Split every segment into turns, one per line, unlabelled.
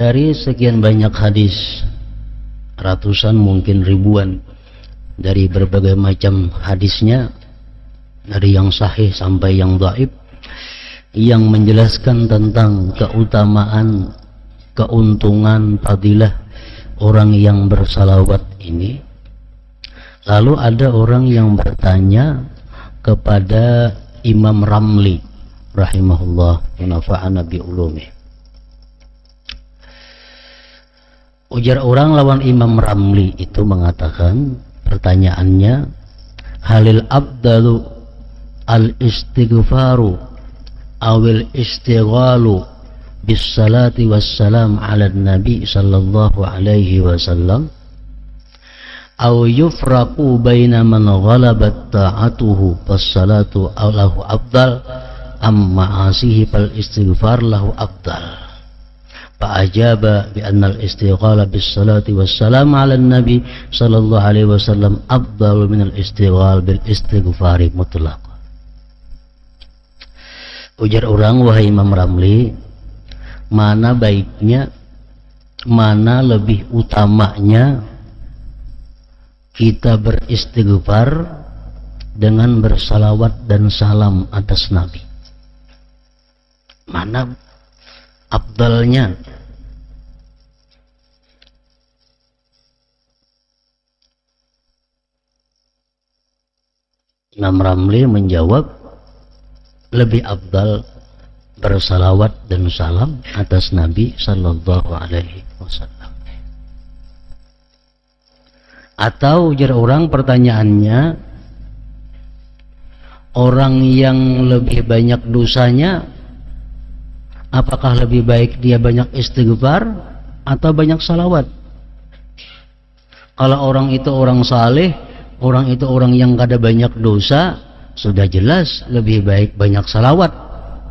Dari sekian banyak hadis, ratusan mungkin ribuan, dari berbagai macam hadisnya, dari yang sahih sampai yang dhaif, yang menjelaskan tentang keutamaan, keuntungan, fadilah orang yang bersalawat ini. Lalu ada orang yang bertanya kepada Imam Ramli rahimahullah wa nafa'ana bi ulumih. Ujar orang lawan Imam Ramli itu mengatakan, pertanyaannya, halil abdalu al istighfaru awil istighalu bis salati wassalam ala nabi sallallahu alaihi wasallam aw yufraqu baina man ghalabat ta'atuhu fas salatu lahu afdal am ma'asihi fal istighfar lahu afdal. Fa'ajaba bi anna al istighala bis salati wassalam ala nabi sallallahu alaihi wasallam afdal min al istighal bil istighfari mutlaq. Ujar orang, wahai Imam Ramli, mana baiknya, mana lebih utamanya kita beristighfar dengan bersalawat dan salam atas Nabi? Mana afdalnya? Imam Ramli menjawab, lebih afdal bersalawat dan salam atas Nabi sallallahu alaihi wasallam. Atau ujar orang, pertanyaannya, orang yang lebih banyak dosanya, apakah lebih baik dia banyak istighfar atau banyak salawat? Kalau orang itu orang saleh, orang itu orang yang kada banyak dosa, sudah jelas lebih baik banyak salawat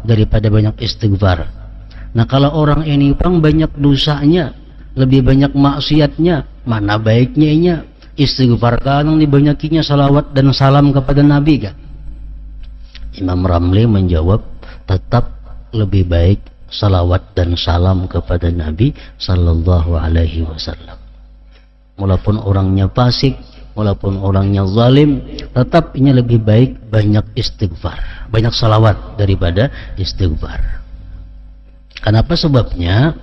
daripada banyak istighfar. Nah, kalau orang ini pang banyak dosanya, lebih banyak maksiatnya, mana baiknya istighfar kan dibanyakinya salawat dan salam kepada Nabi kan? Imam Ramli menjawab, tetap lebih baik salawat dan salam kepada Nabi sallallahu alaihi wasallam. Walaupun orangnya fasik, walaupun orangnya zalim, tetap ini lebih baik banyak istighfar, banyak salawat daripada istighfar. Kenapa sebabnya?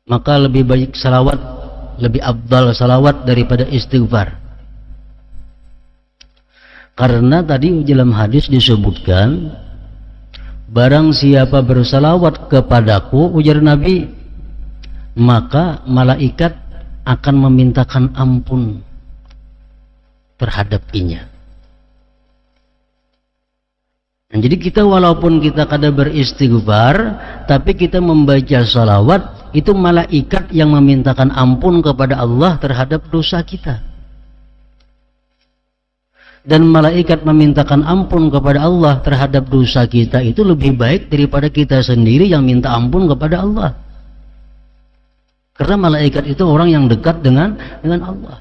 Maka lebih baik salawat, lebih afdal salawat daripada istighfar. Karena tadi dalam hadis disebutkan, barang siapa bersalawat kepadaku, ujar Nabi, maka malaikat akan memintakan ampun terhadap inya. Nah, jadi kita walaupun kita kada beristighfar, tapi kita membaca salawat, itu malaikat yang memintakan ampun kepada Allah terhadap dosa kita. Dan malaikat memintakan ampun kepada Allah terhadap dosa kita itu lebih baik daripada kita sendiri yang minta ampun kepada Allah. Karena malaikat itu orang yang dekat dengan Allah.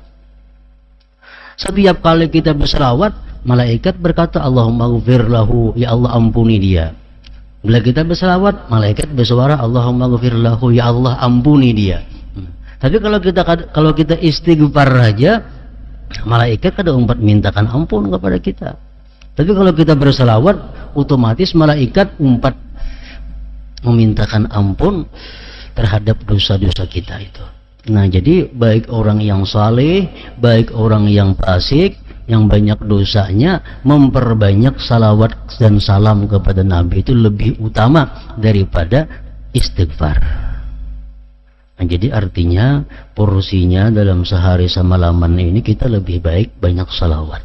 Setiap kali kita berselawat, malaikat berkata, Allahumma ghfir lahu, ya Allah ampuni dia. Bila kita berselawat, malaikat bersuara, Allahumma ghfir lahu, ya Allah ampuni dia. Tapi kalau kita istighfar saja, malaikat kada umpat mintakan ampun kepada kita. Tapi kalau kita berselawat, otomatis malaikat umpat memintakan ampun terhadap dosa-dosa kita itu. Nah, jadi baik orang yang saleh, baik orang yang fasik, yang banyak dosanya, memperbanyak salawat dan salam kepada Nabi itu lebih utama daripada istighfar. Nah, jadi artinya porsinya dalam sehari semalaman ini kita lebih baik banyak salawat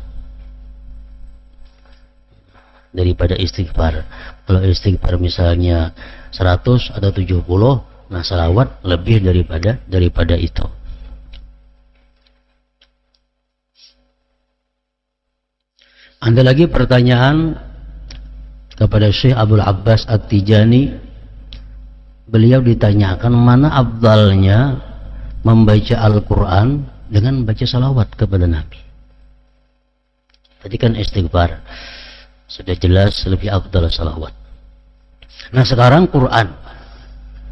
daripada istighfar. Kalau istighfar misalnya 100 atau 70, nah salawat lebih daripada itu. Ada lagi pertanyaan kepada Syekh Abdul Abbas At-Tijani. Beliau ditanyakan mana afdalnya membaca Al-Quran dengan baca salawat kepada Nabi. Tadi kan istighfar, sudah jelas lebih afdal salawat. Nah sekarang Quran.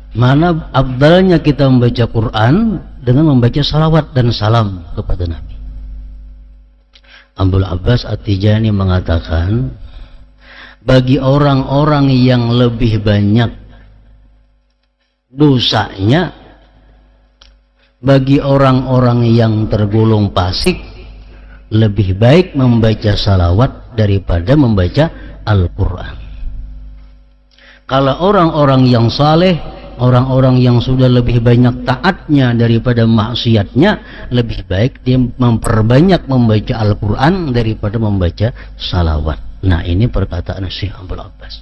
Mana abdalnya kita membaca Quran dengan membaca salawat dan salam kepada Nabi. Abdul Abbas At-Tijani mengatakan, bagi orang-orang yang lebih banyak dosanya, bagi orang-orang yang tergolong fasik, lebih baik membaca salawat daripada membaca Al-Quran. Kalau orang-orang yang saleh, orang-orang yang sudah lebih banyak taatnya daripada maksiatnya, lebih baik dia memperbanyak membaca Al-Quran daripada membaca salawat. Nah, ini perkataan Syekh Abdul Abbas.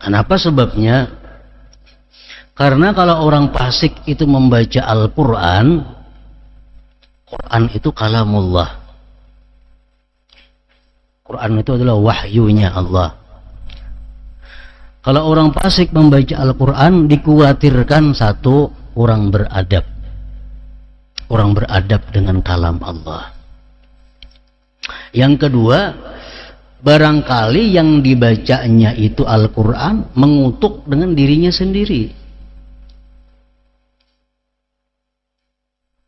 Kenapa sebabnya? Karena kalau orang fasik itu membaca Al-Quran, Quran itu kalamullah. Quran itu adalah wahyunya Allah. Kalau orang fasik membaca Al-Quran, dikhawatirkan satu, orang beradab. Orang beradab dengan kalam Allah. Yang kedua, barangkali yang dibacanya itu Al-Quran mengutuk dengan dirinya sendiri.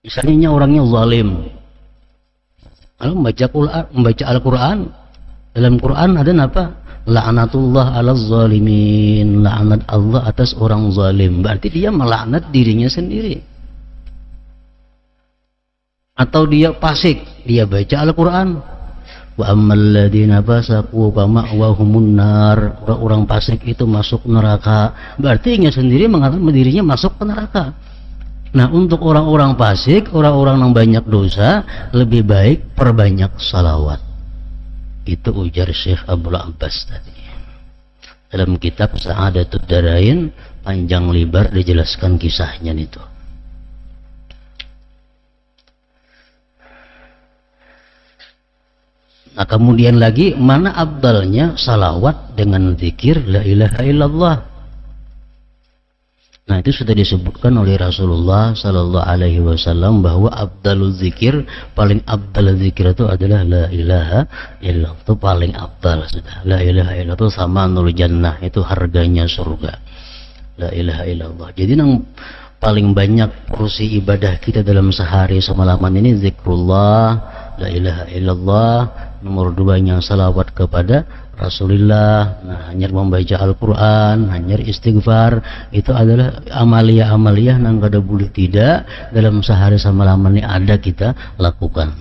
Misalnya orangnya zalim. Kalau membaca Al-Quran, dalam Quran ada apa? La'natullah ala zalimin, laknat Allah atas orang zalim. Berarti dia melaknat dirinya sendiri. Atau dia fasik, dia baca Al-Quran, wa ammal ladina fasaqu fa ma'wahumun nar, orang fasik itu masuk neraka. Berarti dia sendiri mengatakan dirinya masuk ke neraka. Nah, untuk orang-orang fasik, orang-orang yang banyak dosa, lebih baik perbanyak salawat. Itu ujar Syekh Abdul Abbas tadi. Dalam kitab Sa'adatud Darain, panjang lebar dijelaskan kisahnya itu. Nah, kemudian lagi, mana abdalnya salawat dengan zikir la ilaha illallah. Nah, itu sudah disebutkan oleh Rasulullah Sallallahu Alaihi Wasallam bahwa abdalul zikir, paling abdal zikir itu adalah la ilaha illallah. Itu paling abdal sudah. La ilaha illallah itu sama nul jannah, itu harganya surga. La ilaha illallah. Jadi yang paling banyak porsi ibadah kita dalam sehari semalaman ini zikrullah, la ilaha illallah. Nomor 2-nya salawat kepada Rasulullah. Nah, hanya membaca Al-Quran, hanya istighfar. Itu adalah amalia-amalia yang kada boleh tidak dalam sehari semalaman ini ada kita lakukan.